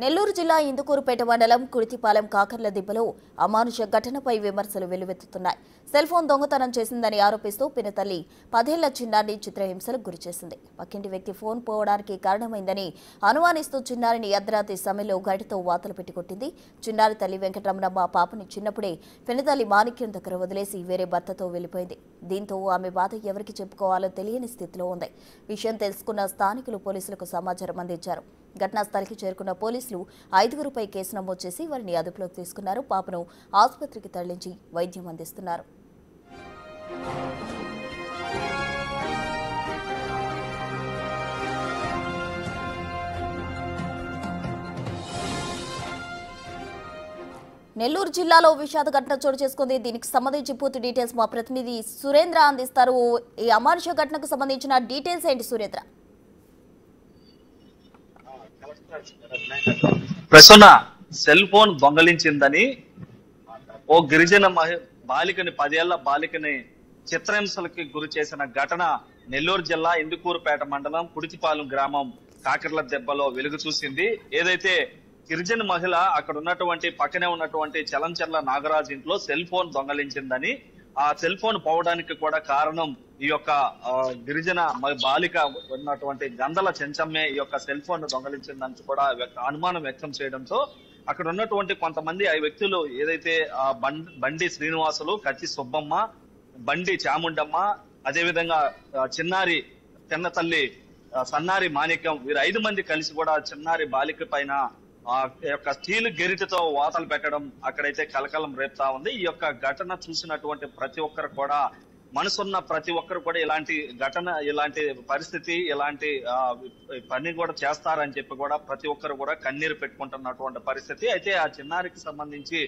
నెల్లూరు జిల్లా ఇందుకూరుపేట మండలం కుడితిపాలెం కాకర్ల దిబ్బలో అమానుష ఘటనపై విమర్శలు వెల్లువెత్తుతున్నాయి. సెల్ ఫోన్ దొంగతనం చేసిందని ఆరోపిస్తూ పినతల్లి 10 ఏళ్ల చిన్నారిని చిత్రహింసలకు గురిచేసింది. పక్కింటి వ్యక్తి ఫోన్ పోవడానికి కారణమైందని అనుమానిస్తూ చిన్నారిని అర్ధరాత్రి సమయంలో గడితో వాతలు పెట్టి కొట్టింది. చిన్నారి తల్లి వెంకటరమణమ్మ పాపని చిన్నప్పుడే పినతల్లి మాణిక్యం దగ్గర వదిలేసి వేరే భర్తతో వెళ్లిపోయింది. దీంతో ఆమె బాధ ఎవరికి చెప్పుకోవాలో తెలియని స్థితిలో ఉంది. విషయం తెలుసుకున్న స్థానికులు పోలీసులకు సమాచారం అందించారు. ఘటనా స్థలికి చేరుకున్న పోలీసులు 5గురిపై కేసు నమోదు చేసి వారిని అదుపులోకి తీసుకున్నారు. పాపను ఆసుపత్రికి తరలించి వైద్యం అందిస్తున్నారు. నెల్లూరు జిల్లాలో విషాద ఘటన చోటు చేసుకుంది. దీనికి సంబంధించి పూర్తి డీటెయిల్స్ మా ప్రతినిధి సురేంద్ర అందిస్తారు. ఈ అమానుష ఘటనకు సంబంధించిన డీటెయిల్స్ ఏంటి సురేంద్ర? ప్రసన్న సెల్ ఫోన్ దొంగలించిందని ఓ గిరిజన బాలికని 10 ఏళ్ల బాలికని చిత్రహింసలకి గురి చేసిన ఘటన నెల్లూరు జిల్లా ఇందుకూరుపేట మండలం కుడితిపాలెం గ్రామం కాకర్ల దెబ్బలో వెలుగు చూసింది. ఏదైతే గిరిజన మహిళ అక్కడ ఉన్నటువంటి పక్కనే ఉన్నటువంటి చలంచర్ల నాగరాజు ఇంట్లో సెల్ ఫోన్ దొంగలించిందని, ఆ సెల్ ఫోన్ పోవడానికి కూడా కారణం ఈ యొక్క గిరిజన బాలిక ఉన్నటువంటి గందల చెంచమ్మే ఈ యొక్క సెల్ ఫోన్ దొంగలించిందని కూడా అనుమానం వ్యక్తం చేయడంతో అక్కడ ఉన్నటువంటి కొంతమంది ఆ వ్యక్తులు ఏదైతే బండి శ్రీనివాసులు, కత్తి సుబ్బమ్మ, బండి చాముండమ్మ, అదేవిధంగా చిన్నారి పిన్నతల్లి సన్నారి మాణిక్యం, వీరు 5 మంది కలిసి కూడా చిన్నారి బాలిక పైన ఆ యొక్క స్టీల్ గెరిటితో వాతలు పెట్టడం అక్కడైతే కలకలం రేపుతా ఉంది. ఈ యొక్క ఘటన చూసినటువంటి ప్రతి ఒక్కరు కూడా, మనసున్న ప్రతి ఒక్కరు కూడా ఇలాంటి ఘటన, ఇలాంటి పరిస్థితి, ఇలాంటి పని కూడా చేస్తారని చెప్పి కూడా ప్రతి ఒక్కరు కూడా కన్నీరు పెట్టుకుంటున్నటువంటి పరిస్థితి. అయితే ఆ చిన్నారికి సంబంధించి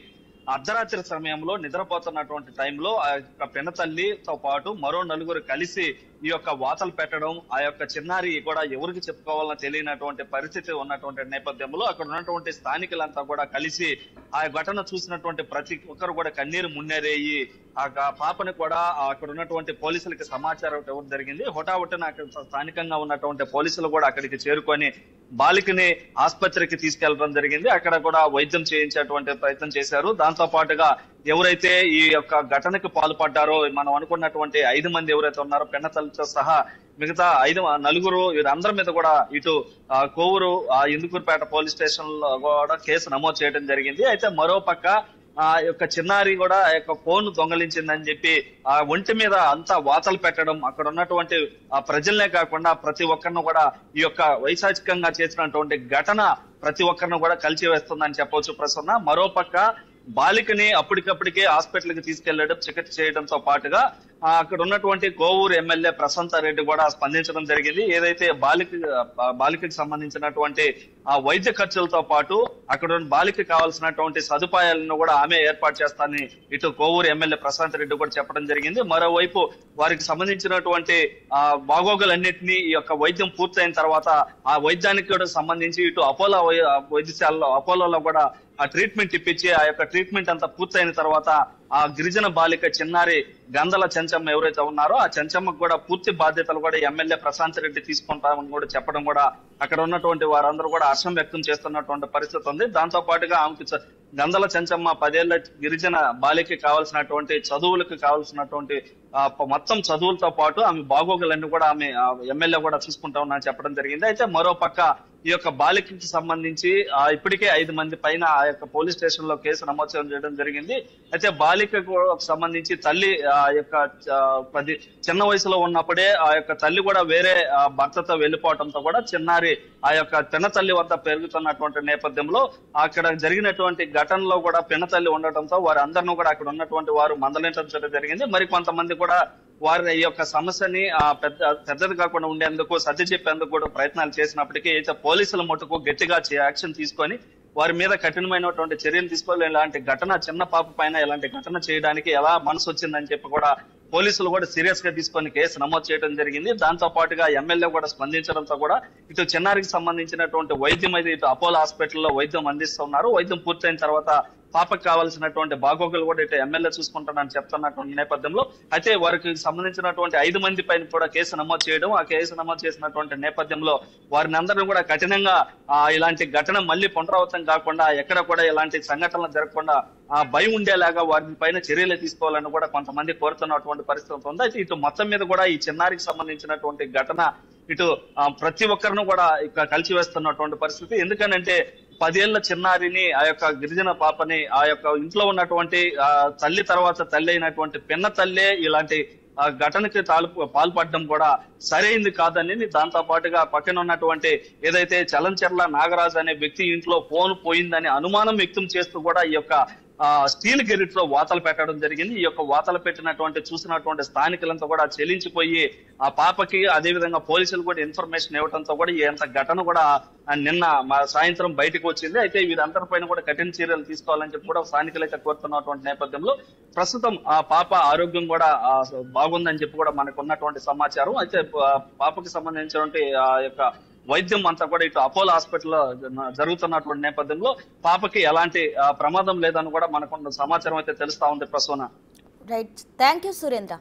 అర్ధరాత్రి సమయంలో నిద్రపోతున్నటువంటి టైంలో ఆ యొక్క పినతల్లితో పాటు మరో 4 కలిసి ఈ యొక్క వాతలు పెట్టడం, ఆ యొక్క చిన్నారి కూడా ఎవరికి చెప్పుకోవాలని తెలియనటువంటి పరిస్థితి ఉన్నటువంటి నేపథ్యంలో అక్కడ ఉన్నటువంటి స్థానికులంతా కూడా కలిసి ఆ ఘటన చూసినటువంటి ప్రతి ఒక్కరు కూడా కన్నీరు మున్నెరేయి ఆ పాపని కూడా అక్కడ ఉన్నటువంటి పోలీసులకి సమాచారం ఇవ్వడం జరిగింది. హుటాహుటిన అక్కడ స్థానికంగా ఉన్నటువంటి పోలీసులు కూడా అక్కడికి చేరుకొని బాలికని ఆసుపత్రికి తీసుకెళ్లడం జరిగింది. అక్కడ కూడా వైద్యం చేయించేటువంటి ప్రయత్నం చేశారు. దాంతో పాటుగా ఎవరైతే ఈ యొక్క ఘటనకు పాల్పడ్డారో, మనం అనుకున్నటువంటి 5 మంది ఎవరైతే ఉన్నారో పిన్నతల్లితో సహా మిగతా 4 వీరందరి మీద కూడా ఇటు కోవూరు ఇందుకూరుపేట పోలీస్ స్టేషన్ లో కూడా కేసు నమోదు చేయడం జరిగింది. అయితే మరో పక్క ఆ యొక్క చిన్నారి కూడా ఆ యొక్క ఫోన్ దొంగలించిందని చెప్పి ఆ ఒంటి మీద అంతా వాతలు పెట్టడం, అక్కడ ఉన్నటువంటి ప్రజలనే కాకుండా ప్రతి ఒక్కరిని కూడా ఈ యొక్క వైశాచికంగా చేసినటువంటి ఘటన ప్రతి ఒక్కరిని కూడా కలిచివేస్తుందని చెప్పవచ్చు ప్రసన్న. మరో పక్క బాలికని అప్పటికప్పటికే హాస్పిటల్ కి తీసుకెళ్లడం, చికిత్స చేయడంతో పాటుగా అక్కడ ఉన్నటువంటి కోవూరు ఎమ్మెల్యే ప్రశాంత్ రెడ్డి కూడా స్పందించడం జరిగింది. ఏదైతే బాలికకి సంబంధించినటువంటి ఆ వైద్య ఖర్చులతో పాటు అక్కడ బాలికకి కావాల్సినటువంటి సదుపాయాలను కూడా ఆమె ఏర్పాటు చేస్తానని ఇటు కోవూరు ఎమ్మెల్యే ప్రశాంత్ రెడ్డి కూడా చెప్పడం జరిగింది. మరోవైపు వారికి సంబంధించినటువంటి బాగోగులన్నింటినీ ఈ యొక్క వైద్యం పూర్తయిన తర్వాత ఆ వైద్యానికి కూడా సంబంధించి ఇటు అపోలో వైద్యశాలలో అపోలోలో కూడా ఆ ట్రీట్మెంట్ ఇప్పించి ఆ యొక్క ట్రీట్మెంట్ అంతా పూర్తయిన తర్వాత ఆ గిరిజన బాలిక చిన్నారి గందల చెంచమ్మ ఎవరైతే ఉన్నారో ఆ చెంచమ్మకు కూడా పూర్తి బాధ్యతలు కూడా ఎమ్మెల్యే ప్రశాంత్ రెడ్డి తీసుకుంటామని కూడా చెప్పడం కూడా అక్కడ ఉన్నటువంటి వారందరూ కూడా హర్షం వ్యక్తం చేస్తున్నటువంటి పరిస్థితి ఉంది. దాంతో పాటుగా ఆమెకి గందల చెంచమ్మ 10 ఏళ్ల గిరిజన బాలికకి కావాల్సినటువంటి చదువులకు కావాల్సినటువంటి మొత్తం చదువులతో పాటు ఆమె బాగోగులన్నీ కూడా ఆమె ఎమ్మెల్యే కూడా చూసుకుంటామని చెప్పడం జరిగింది. అయితే మరో పక్క ఈ యొక్క బాలికకి సంబంధించి ఇప్పటికే 5 మంది పైన ఆ యొక్క పోలీస్ స్టేషన్ లో కేసు నమోదు చేయడం జరిగింది. అయితే బాలికకు సంబంధించి తల్లి ఆ యొక్క చిన్న వయసులో ఉన్నప్పుడే ఆ యొక్క తల్లి కూడా వేరే భర్తతో వెళ్లిపోవడంతో కూడా చిన్నారి ఆ యొక్క పినతల్లి వద్ద పెరుగుతున్నటువంటి నేపథ్యంలో అక్కడ జరిగినటువంటి ఘటనలో కూడా పినతల్లి ఉండటంతో వారందరినీ కూడా అక్కడ ఉన్నటువంటి వారు మందలించడం జరిగింది. మరి కొంతమంది కూడా వారి ఈ యొక్క సమస్యని పెద్దది కాకుండా ఉండేందుకు సర్ది చెప్పేందుకు కూడా ప్రయత్నాలు చేసినప్పటికీ అయితే పోలీసుల మటుకు గట్టిగా యాక్షన్ తీసుకొని వారి మీద కఠినమైనటువంటి చర్యలు తీసుకోవాలి. ఇలాంటి ఘటన చిన్న పాప పైన ఇలాంటి ఘటన చేయడానికి ఎలా మనసు వచ్చిందని చెప్పి కూడా పోలీసులు కూడా సీరియస్ గా తీసుకొని కేసు నమోదు చేయడం జరిగింది. దాంతో పాటుగా ఎమ్మెల్యే కూడా స్పందించడంతో కూడా ఇటు చిన్నారికి సంబంధించినటువంటి వైద్యం అయితే ఇటు అపోలో హాస్పిటల్లో వైద్యం అందిస్తున్నారు. వైద్యం పూర్తయిన తర్వాత పాపకు కావాల్సినటువంటి బాగోగులు కూడా ఇటు ఎమ్మెల్యే చూసుకుంటానని చెప్తున్నటువంటి నేపథ్యంలో అయితే వారికి సంబంధించినటువంటి 5 మంది పైన కూడా కేసు నమోదు చేయడం, ఆ కేసు నమోదు చేసినటువంటి నేపథ్యంలో వారిని అందరినీ కూడా కఠినంగా ఇలాంటి ఘటన మళ్ళీ పునరావృతం కాకుండా ఎక్కడ కూడా ఇలాంటి సంఘటనలు జరగకుండా భయం ఉండేలాగా వారి పైన చర్యలు తీసుకోవాలని కూడా కొంతమంది కోరుతున్నటువంటి పరిస్థితి ఉంది. అయితే ఇటు మొత్తం మీద కూడా ఈ చిన్నారికి సంబంధించినటువంటి ఘటన ఇటు ప్రతి ఒక్కరిని కూడా ఇక్కడ కలిసివేస్తున్నటువంటి పరిస్థితి. ఎందుకనంటే 10 ఏళ్ల చిన్నారిని, ఆ యొక్క గిరిజన పాపని, ఆ యొక్క ఇంట్లో ఉన్నటువంటి తల్లి తర్వాత తల్లి అయినటువంటి పిన్న తల్లే ఇలాంటి ఘటనకి పాల్పడడం కూడా సరైంది కాదని, దాంతో పాటుగా పక్కన ఉన్నటువంటి ఏదైతే చలంచెర్ల నాగరాజు అనే వ్యక్తి ఇంట్లో ఫోన్ పోయిందని అనుమానం వ్యక్తం చేస్తూ కూడా ఈ యొక్క స్టీల్ గెరిట్ లో వాతలు పెట్టడం జరిగింది. ఈ యొక్క వాతలు పెట్టినటువంటి చూసినటువంటి స్థానికులంతా కూడా చెల్లించిపోయి ఆ పాపకి అదేవిధంగా పోలీసులు కూడా ఇన్ఫర్మేషన్ ఇవ్వడంతో కూడా ఎంత ఘటన కూడా నిన్న సాయంత్రం బయటకు వచ్చింది. అయితే వీరందరిపైన కూడా కఠిన చర్యలు తీసుకోవాలని చెప్పి కూడా స్థానికులైతే కోరుతున్నటువంటి నేపథ్యంలో ప్రస్తుతం ఆ పాప ఆరోగ్యం కూడా బాగుందని చెప్పి కూడా మనకు ఉన్నటువంటి సమాచారం. అయితే పాపకి సంబంధించినటువంటి ఆ యొక్క వైద్యం అంతా కూడా ఇటు అపోలో హాస్పిటల్లో జరుగుతున్నటువంటి నేపథ్యంలో పాపకి ఎలాంటి ప్రమాదం లేదని కూడా మనకున్న సమాచారం అయితే తెలుస్తా ఉంది Prasuna. Right, thank you Surendra.